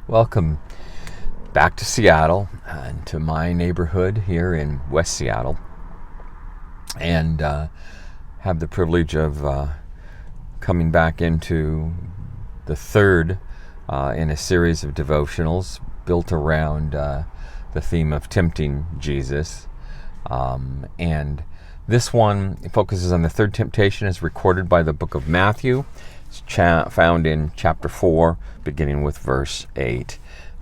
Welcome back to Seattle and to my neighborhood here in West Seattle, and have the privilege of coming back into the third in a series of devotionals built around the theme of tempting Jesus. And this one focuses on the third temptation as recorded by the book of Matthew. It's found in chapter 4, beginning with verse 8.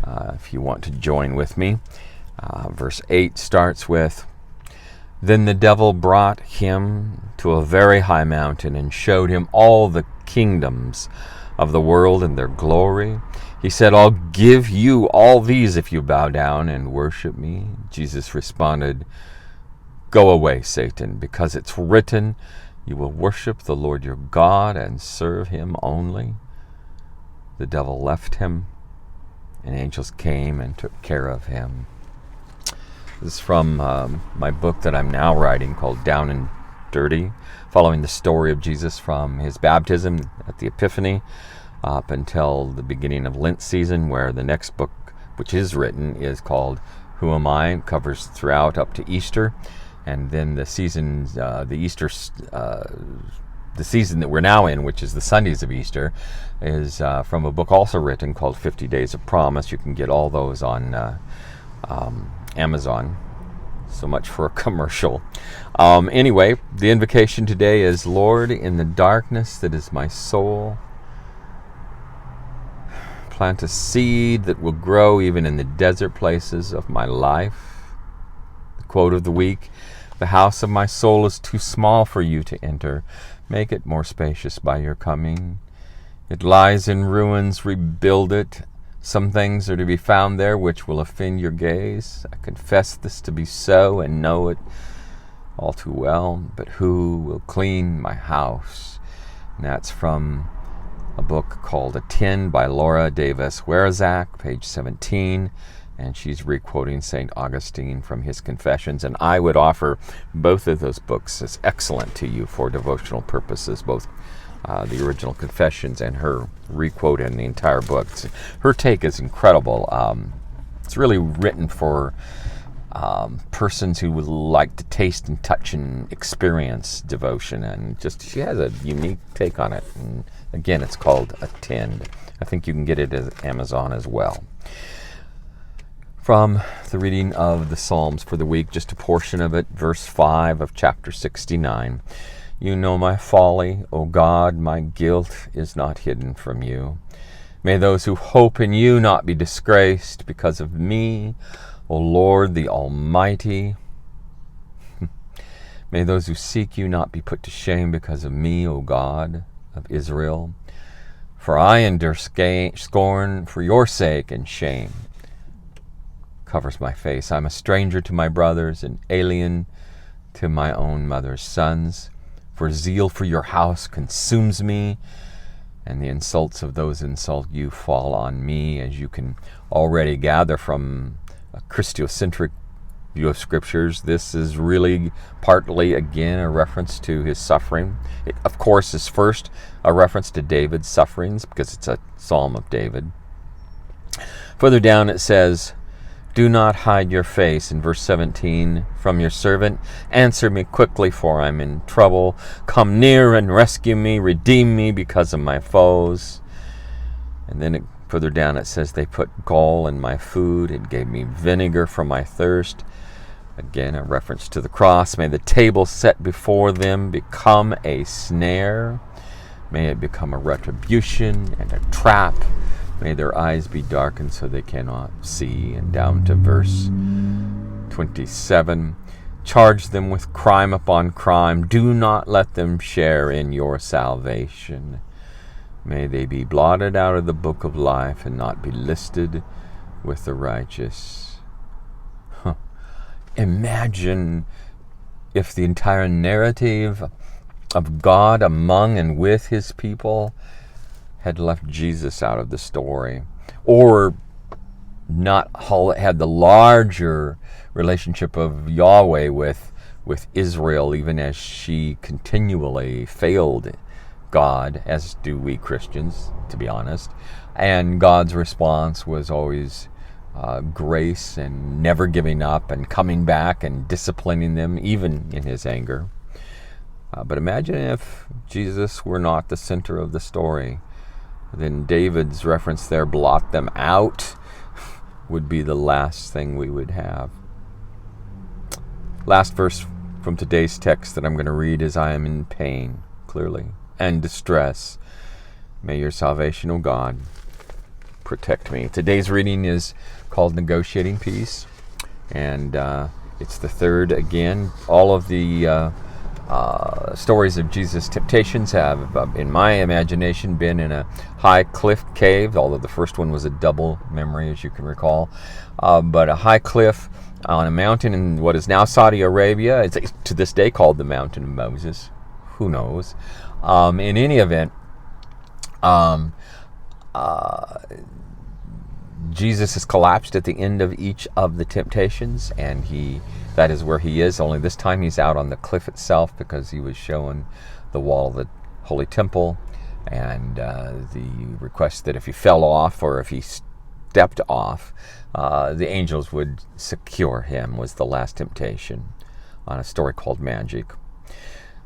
If you want to join with me. Verse 8 starts with, "Then the devil brought him to a very high mountain and showed him all the kingdoms of the world and their glory. He said, 'I'll give you all these if you bow down and worship me.' Jesus responded, 'Go away, Satan, because it's written, you will worship the Lord your God and serve him only.' The devil left him, and angels came and took care of him." This is from my book that I'm now writing called Down and Dirty, following the story of Jesus from his baptism at the Epiphany up until the beginning of Lent season, where the next book, which is written, is called Who Am I? It covers throughout up to Easter. And then the season, the season that we're now in, which is the Sundays of Easter, is from a book also written called 50 Days of Promise. You can get all those on Amazon. So much for a commercial. Anyway, the invocation today is, "Lord, in the darkness that is my soul, plant a seed that will grow even in the desert places of my life." The quote of the week, "The house of my soul is too small for you to enter. Make it more spacious by your coming. It lies in ruins, rebuild it. Some things are to be found there which will offend your gaze. I confess this to be so and know it all too well, but who will clean my house?" And that's from a book called Attend by Laura Davis Werazak, page 17. And she's re-quoting St. Augustine from his Confessions. And I would offer both of those books as excellent to you for devotional purposes, both the original Confessions and her re-quote in the entire book. Her take is incredible. It's really written for persons who would like to taste and touch and experience devotion. And just she has a unique take on it. And again, it's called Attend. I think you can get it at Amazon as well. From the reading of the Psalms for the week, just a portion of it, verse 5 of chapter 69. "You know my folly, O God, my guilt is not hidden from you. May those who hope in you not be disgraced because of me, O Lord the Almighty. May those who seek you not be put to shame because of me, O God of Israel. For I endure scorn for your sake, and shame covers my face. I'm a stranger to my brothers, an alien to my own mother's sons. For zeal for your house consumes me, and the insults of those who insult you fall on me." As you can already gather from a Christocentric view of scriptures, this is really partly, again, a reference to his suffering. It, of course, is first a reference to David's sufferings, because it's a psalm of David. Further down it says, "Do not hide your face," in verse 17, "from your servant. Answer me quickly, for I'm in trouble. Come near and rescue me. Redeem me because of my foes." And then further down it says, "They put gall in my food. It gave me vinegar for my thirst." Again, a reference to the cross. "May the table set before them become a snare. May it become a retribution and a trap. May their eyes be darkened so they cannot see." And down to verse 27. "Charge them with crime upon crime. Do not let them share in your salvation. May they be blotted out of the book of life and not be listed with the righteous." Imagine if the entire narrative of God among and with his people had left Jesus out of the story, or not had the larger relationship of Yahweh with Israel, even as she continually failed God, as do we Christians, to be honest, And God's response was always grace and never giving up and coming back and disciplining them, even in his anger. But imagine if Jesus were not the center of the story. Then David's reference there, blot them out, would be the last thing we would have. Last verse from today's text that I'm going to read is, I am in pain, clearly, and distress. May your salvation, O God, protect me. Today's reading is called Negotiating Peace, and it's the third again. All of the stories of Jesus' temptations have, in my imagination, been in a high cliff cave, although the first one was a double memory, as you can recall. But a high cliff on a mountain in what is now Saudi Arabia. It's to this day called the Mountain of Moses. Who knows? In any event, Jesus has collapsed at the end of each of the temptations, and that is where he is. Only this time he's out on the cliff itself, because he was shown the wall of the Holy Temple, and the request that if he fell off or if he stepped off, the angels would secure him, was the last temptation on a story called Magic.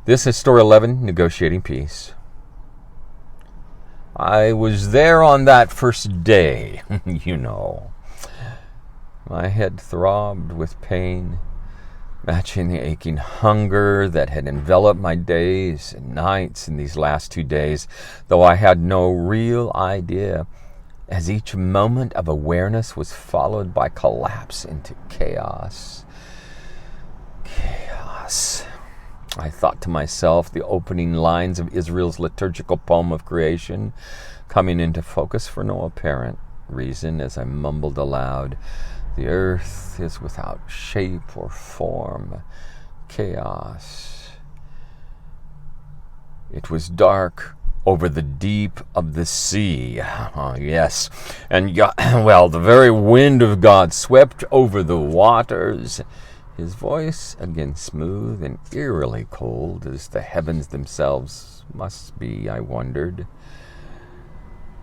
This is story 11, Negotiating Peace. I was there on that first day, you know. My head throbbed with pain, matching the aching hunger that had enveloped my days and nights in these last 2 days, though I had no real idea, as each moment of awareness was followed by collapse into chaos. Chaos. I thought to myself, the opening lines of Israel's liturgical poem of creation coming into focus for no apparent reason as I mumbled aloud, the earth is without shape or form. Chaos. It was dark over the deep of the sea. Oh, yes. And, well, the very wind of God swept over the waters. His voice, again smooth and eerily cold, as the heavens themselves must be, I wondered.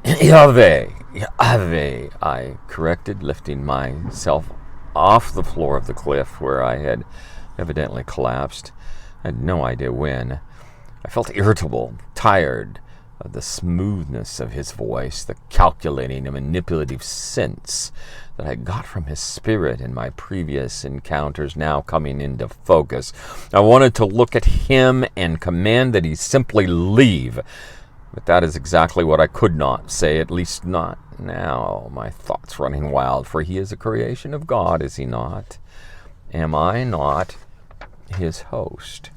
Yahweh, Yahweh, I corrected, lifting myself off the floor of the cliff where I had evidently collapsed. I had no idea when. I felt irritable, tired of the smoothness of his voice, the calculating and manipulative sense that I got from his spirit in my previous encounters now coming into focus. I wanted to look at him and command that he simply leave. But that is exactly what I could not say, at least not now, my thoughts running wild, for he is a creation of God, is he not? Am I not his host?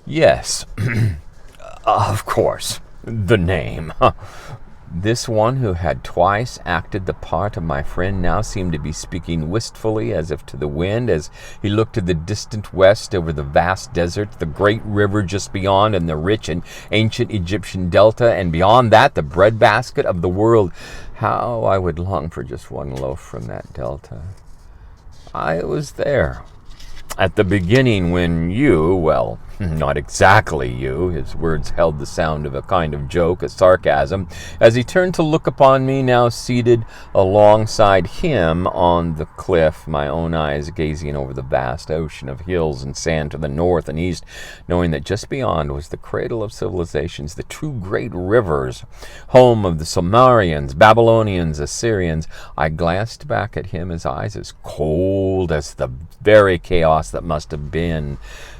Yes, of course, the name. This one who had twice acted the part of my friend now seemed to be speaking wistfully as if to the wind as he looked to the distant west over the vast desert, the great river just beyond, and the rich and ancient Egyptian delta, and beyond that the breadbasket of the world. How I would long for just one loaf from that delta. I was there at the beginning when you, well, not exactly you, his words held the sound of a kind of joke, a sarcasm, as he turned to look upon me now seated alongside him on the cliff, my own eyes gazing over the vast ocean of hills and sand to the north and east, knowing that just beyond was the cradle of civilizations, the two great rivers, home of the Sumerians, Babylonians, Assyrians. I glanced back at him, his eyes as cold as the very chaos that must have been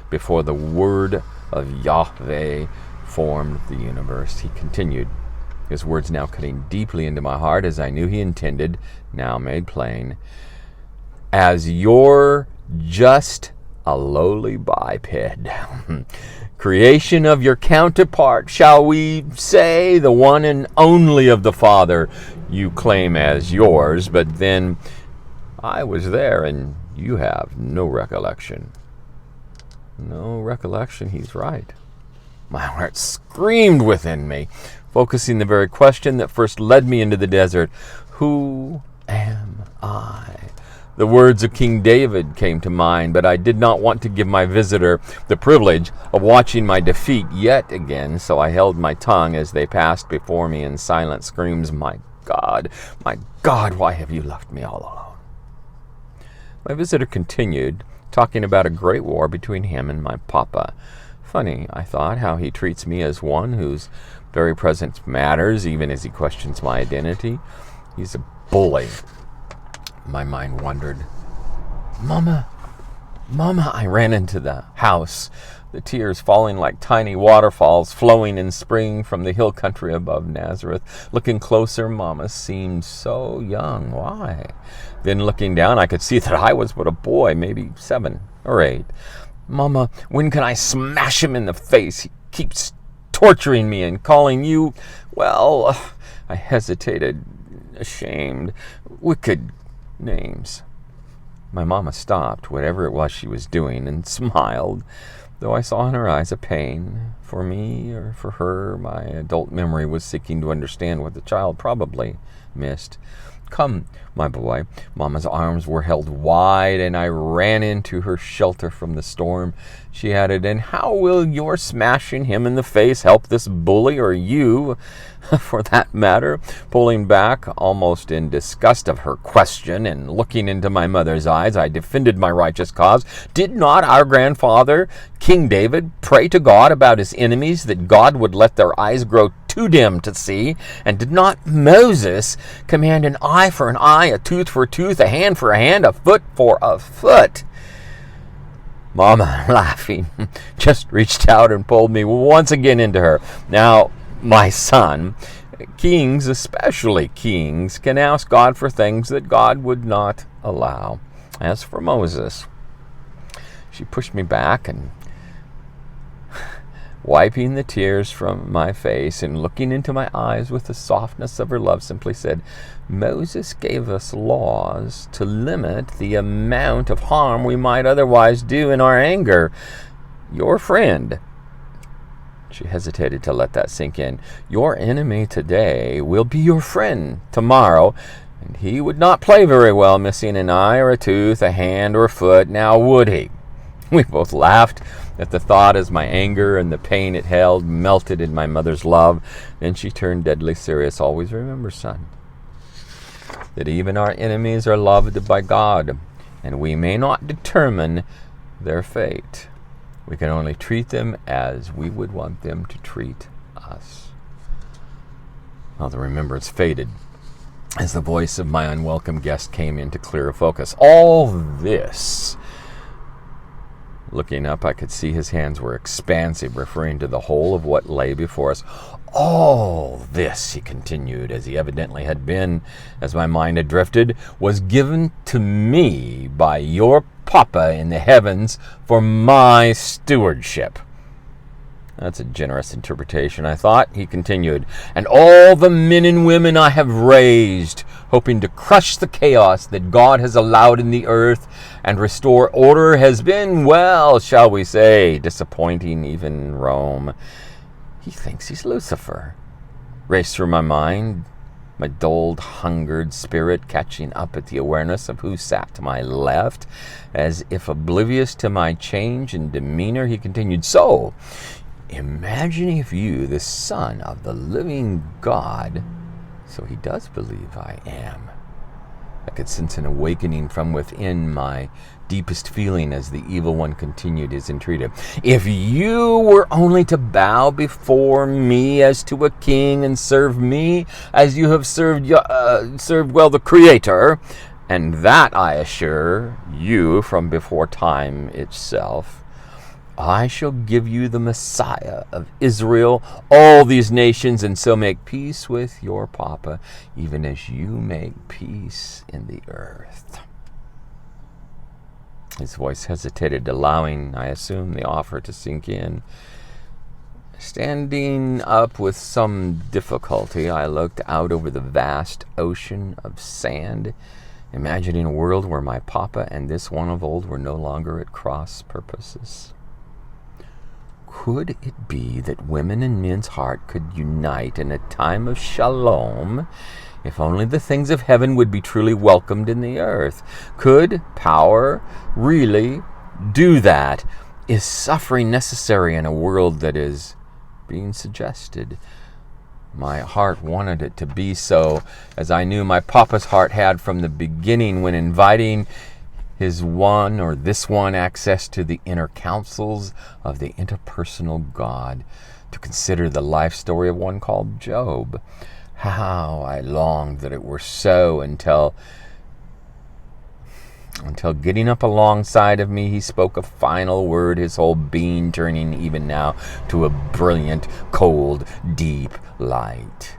before the word of Yahweh formed the universe. He continued, his words now cutting deeply into my heart as I knew he intended, now made plain. As you're just a lowly biped, creation of your counterpart, shall we say, the one and only of the Father you claim as yours, but then I was there and you have no recollection. No recollection, he's right. My heart screamed within me, focusing the very question that first led me into the desert. Who am I? The words of King David came to mind, but I did not want to give my visitor the privilege of watching my defeat yet again, so I held my tongue as they passed before me in silent screams, my God, why have you left me all alone?" My visitor continued, talking about a great war between him and my papa. Funny, I thought, how he treats me as one whose very presence matters, even as he questions my identity. He's a bully. My mind wandered. Mama, I ran into the house, the tears falling like tiny waterfalls flowing in spring from the hill country above Nazareth. Looking closer, Mama seemed so young. Why? Then looking down, I could see that I was but a boy, maybe 7 or 8. Mama, when can I smash him in the face? He keeps torturing me and calling you, well, I hesitated, ashamed, wicked names. My mama stopped whatever it was she was doing and smiled, though I saw in her eyes a pain. For me or for her, my adult memory was seeking to understand what the child probably missed. Come, my boy. Mama's arms were held wide, and I ran into her shelter from the storm. She added, and how will your smashing him in the face help this bully, or you, for that matter? Pulling back, almost in disgust of her question, and looking into my mother's eyes, I defended my righteous cause. Did not our grandfather, King David, pray to God about his enemies, that God would let their eyes grow too dim to see? And did not Moses command an eye for an eye, a tooth for a tooth, a hand for a hand, a foot for a foot? Mama, laughing, just reached out and pulled me once again into her. Now, my son, kings, especially kings, can ask God for things that God would not allow. As for Moses, she pushed me back and, wiping the tears from my face and looking into my eyes with the softness of her love, simply said, Moses gave us laws to limit the amount of harm we might otherwise do in our anger. Your friend, she hesitated to let that sink in, your enemy today will be your friend tomorrow, and he would not play very well missing an eye or a tooth, a hand or a foot, now would he? We both laughed at the thought as my anger and the pain it held melted in my mother's love. Then she turned deadly serious. Always remember, son, that even our enemies are loved by God, and we may not determine their fate. We can only treat them as we would want them to treat us. Well, the remembrance faded as the voice of my unwelcome guest came into clearer focus. All this, looking up, I could see his hands were expansive, referring to the whole of what lay before us. All this, he continued, as he evidently had been, as my mind had drifted, was given to me by your Papa in the heavens for my stewardship. That's a generous interpretation, I thought. He continued, and all the men and women I have raised, hoping to crush the chaos that God has allowed in the earth and restore order, has been, well, shall we say, disappointing even Rome. He thinks he's Lucifer. Raced through my mind, my dulled, hungered spirit catching up at the awareness of who sat to my left. As if oblivious to my change in demeanor, he continued, so, imagine if you, the son of the living God, so he does believe I am. I could sense an awakening from within my deepest feeling as the evil one continued his entreaty. If you were only to bow before me as to a king and serve me as you have served the Creator, and that I assure you from before time itself, I shall give you the Messiah of Israel, all these nations, and so make peace with your Papa, even as you make peace in the earth. His voice hesitated, allowing, I assume, the offer to sink in. Standing up with some difficulty, I looked out over the vast ocean of sand, imagining a world where my Papa and this one of old were no longer at cross purposes. Could it be that women and men's heart could unite in a time of shalom, If only the things of heaven would be truly welcomed in the earth. Could power really do that? Is suffering necessary in a world that is being suggested? My heart wanted it to be so, as I knew my Papa's heart had from the beginning when inviting his one or this one access to the inner counsels of the interpersonal God, to consider the life story of one called Job. How I longed that it were so, until getting up alongside of me, he spoke a final word, his whole being turning even now to a brilliant, cold, deep light.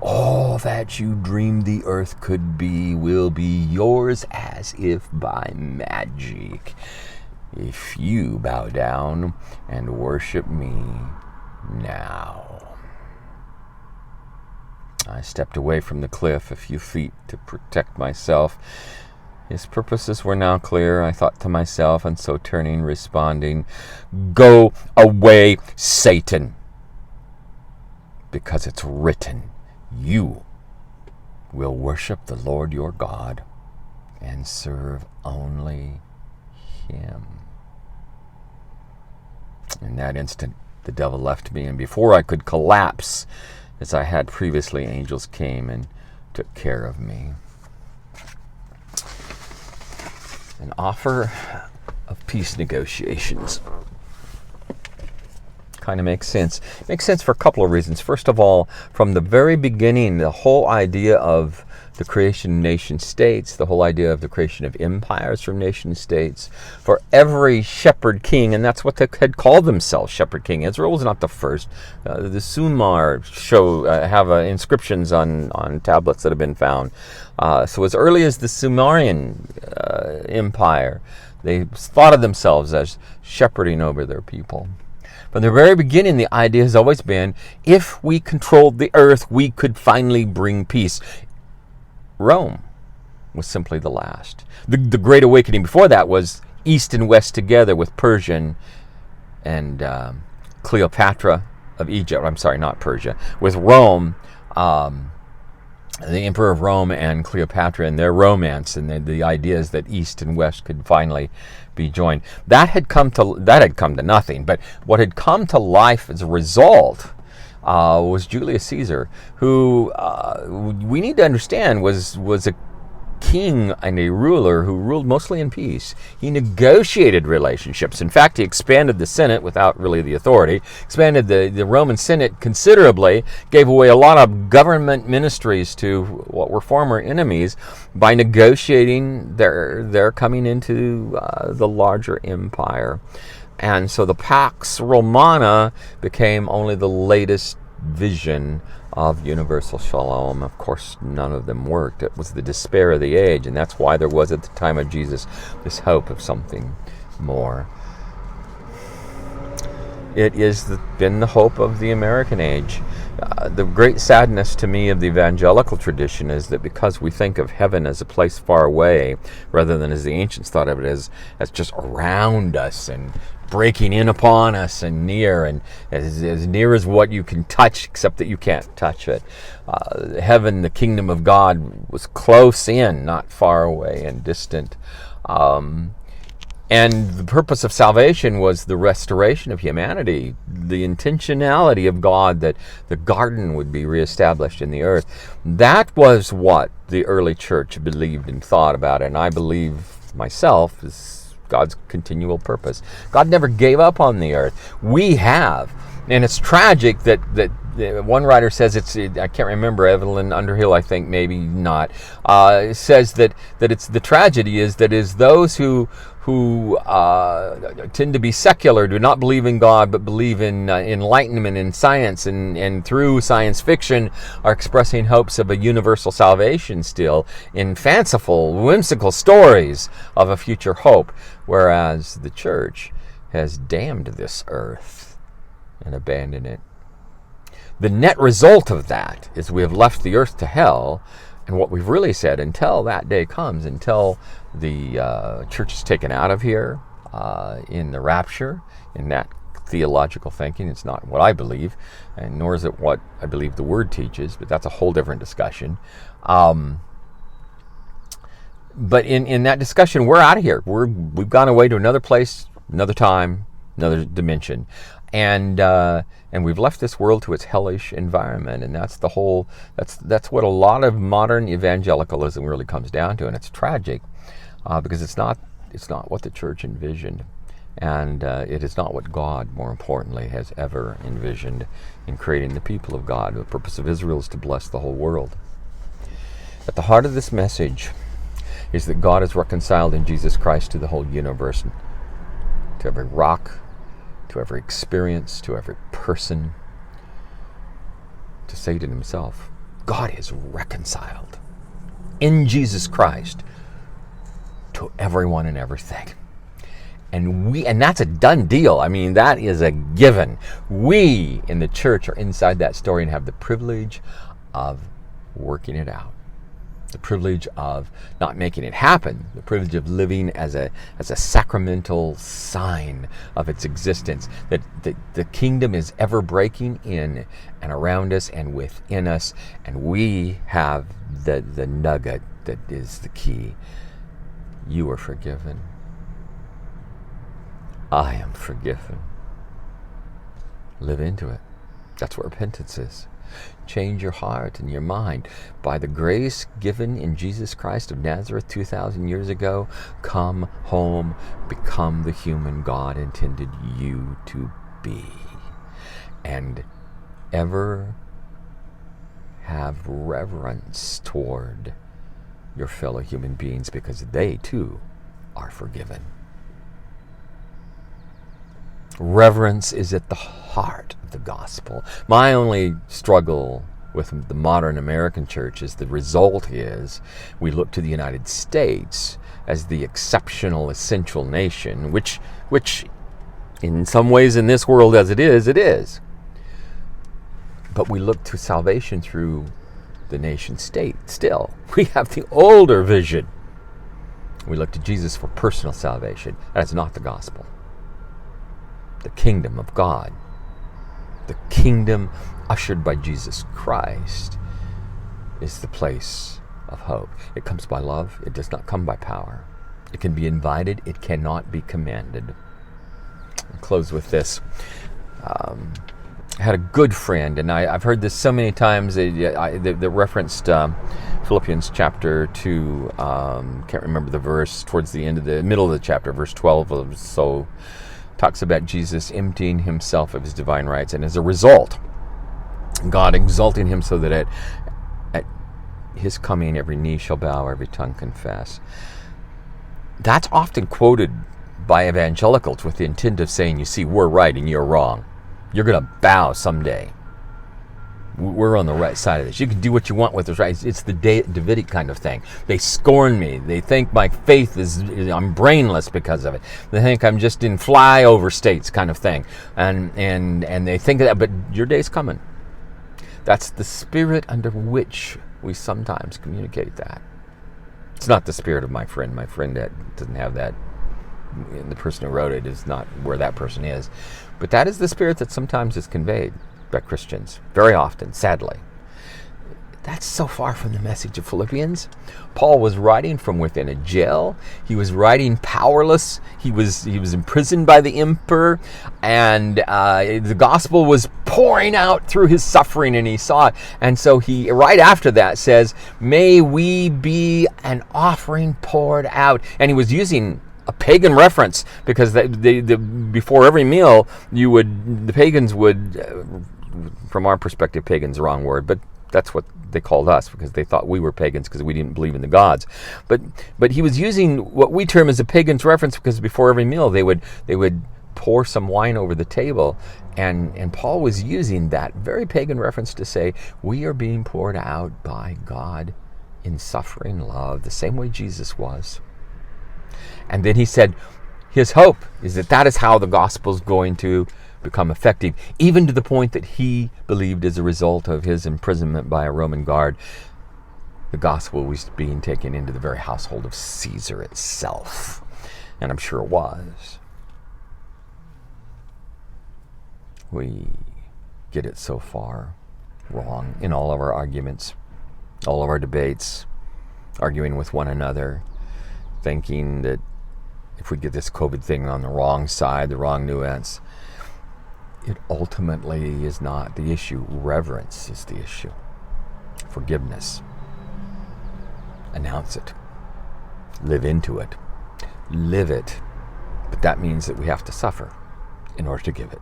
All that you dreamed the earth could be will be yours as if by magic, if you bow down and worship me now. I stepped away from the cliff a few feet to protect myself. His purposes were now clear, I thought to myself, and so turning, responding, "Go away, Satan, because it's written, you will worship the Lord your God and serve only him." In that instant, the devil left me, and before I could collapse, as I had previously, angels came and took care of me. An offer of peace negotiations kind of makes sense. It makes sense for a couple of reasons. First of all, from the very beginning, the whole idea of the creation of nation states, the whole idea of the creation of empires from nation states, for every shepherd king, and that's what they had called themselves, shepherd king. Israel was not the first. The Sumar have inscriptions on tablets that have been found. So as early as the Sumerian empire, they thought of themselves as shepherding over their people. From the very beginning, the idea has always been, if we controlled the earth, we could finally bring peace. Rome was simply the last. The Great Awakening before that was East and West together with Persian and Cleopatra of Egypt. I'm sorry, not Persia. With Rome, the Emperor of Rome and Cleopatra and their romance, and the ideas that East and West could finally be joined. That had come to nothing. But what had come to life as a result was Julius Caesar, who we need to understand was a king and a ruler who ruled mostly in peace. He negotiated relationships. In fact, he expanded the Senate without really the authority, expanded the Roman Senate considerably, gave away a lot of government ministries to what were former enemies by negotiating their coming into the larger empire. And so the Pax Romana became only the latest vision of universal shalom. Of course, none of them worked. It was the despair of the age, and that's why there was at the time of Jesus this hope of something more. It is been the hope of the American age. The great sadness to me of the evangelical tradition is that because we think of heaven as a place far away, rather than as the ancients thought of it as just around us and breaking in upon us and near, and as near as what you can touch, except that you can't touch it. Heaven, the kingdom of God, was close in, not far away and distant. And the purpose of salvation was the restoration of humanity, the intentionality of God that the garden would be reestablished in the earth. That was what the early church believed and thought about, and I believe myself is God's continual purpose. God never gave up on the earth. We have. And it's tragic that one writer says, I can't remember, Evelyn Underhill, I think, maybe not, says that it's the tragedy is those who tend to be secular, do not believe in God, but believe in enlightenment and science, and through science fiction are expressing hopes of a universal salvation still in fanciful, whimsical stories of a future hope, whereas the church has damned this earth and abandoned it. The net result of that is we have left the earth to hell, and what we've really said, until that day comes, until the church is taken out of here in the rapture, in that theological thinking. It's not what I believe, and nor is it what I believe the Word teaches, but that's a whole different discussion. But in that discussion, we're out of here. We've gone away to another place, another time, another dimension. And we've left this world to its hellish environment, and that's what a lot of modern evangelicalism really comes down to, and it's tragic because it's not what the church envisioned, and it is not what God, more importantly, has ever envisioned in creating the people of God. The purpose of Israel is to bless the whole world. At the heart of this message is that God is reconciled in Jesus Christ to the whole universe, to every rock, to every experience, to every person, to Satan himself. God is reconciled in Jesus Christ to everyone and everything. And that's a done deal. I mean, that is a given. We in the church are inside that story and have the privilege of working it out. The privilege of not making it happen, the privilege of living as a sacramental sign of its existence, that the kingdom is ever breaking in and around us and within us, and we have the nugget that is the key. You are forgiven. I am forgiven. Live into it. That's what repentance is. Change your heart and your mind. By the grace given in Jesus Christ of Nazareth 2,000 years ago, come home, become the human God intended you to be. And ever have reverence toward your fellow human beings, because they too are forgiven. Reverence is at the heart of the gospel. My only struggle with the modern American church is the result is we look to the United States as the exceptional, essential nation, which in some ways in this world as it is. But we look to salvation through the nation state still. We have the older vision. We look to Jesus for personal salvation. That's not the gospel. The kingdom of God, the kingdom ushered by Jesus Christ, is the place of hope. It comes by love. It does not come by power. It can be invited. It cannot be commanded. I'll close with this. I had a good friend, and I've heard this so many times. They referenced Philippians chapter 2. Can't remember the verse. Towards the middle of the chapter, verse 12 or so, talks about Jesus emptying himself of his divine rights, and as a result, God exalting him so that at his coming every knee shall bow, every tongue confess. That's often quoted by evangelicals with the intent of saying, you see, we're right and you're wrong. You're going to bow someday. We're on the right side of this. You can do what you want with this, right? It's the Davidic kind of thing. They scorn me. They think my faith I'm brainless because of it. They think I'm just in flyover states kind of thing. And they think of that, but your day's coming. That's the spirit under which we sometimes communicate that. It's not the spirit of my friend. My friend that doesn't have that. And the person who wrote it is not where that person is. But that is the spirit that sometimes is conveyed by Christians, very often, sadly. That's so far from the message of Philippians. Paul was writing from within a jail. He was writing powerless. He was imprisoned by the emperor, and the gospel was pouring out through his suffering, and he saw it. And so he, right after that, says, "May we be an offering poured out." And he was using a pagan reference because before every meal, the pagans would. From our perspective, pagan's the wrong word, but that's what they called us because they thought we were pagans because we didn't believe in the gods. But he was using what we term as a pagan's reference because before every meal they would pour some wine over the table, and Paul was using that very pagan reference to say we are being poured out by God in suffering love, the same way Jesus was. And then he said his hope is that is how the gospel is going to become effective, even to the point that he believed as a result of his imprisonment by a Roman guard, the gospel was being taken into the very household of Caesar itself. And I'm sure it was. We get it so far wrong in all of our arguments, all of our debates, arguing with one another, thinking that if we get this COVID thing on the wrong side, the wrong nuance, it ultimately is not the issue. Reverence is the issue. Forgiveness. Announce it. Live into it. Live it. But that means that we have to suffer in order to give it.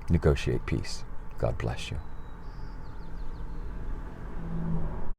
Negotiate peace. God bless you.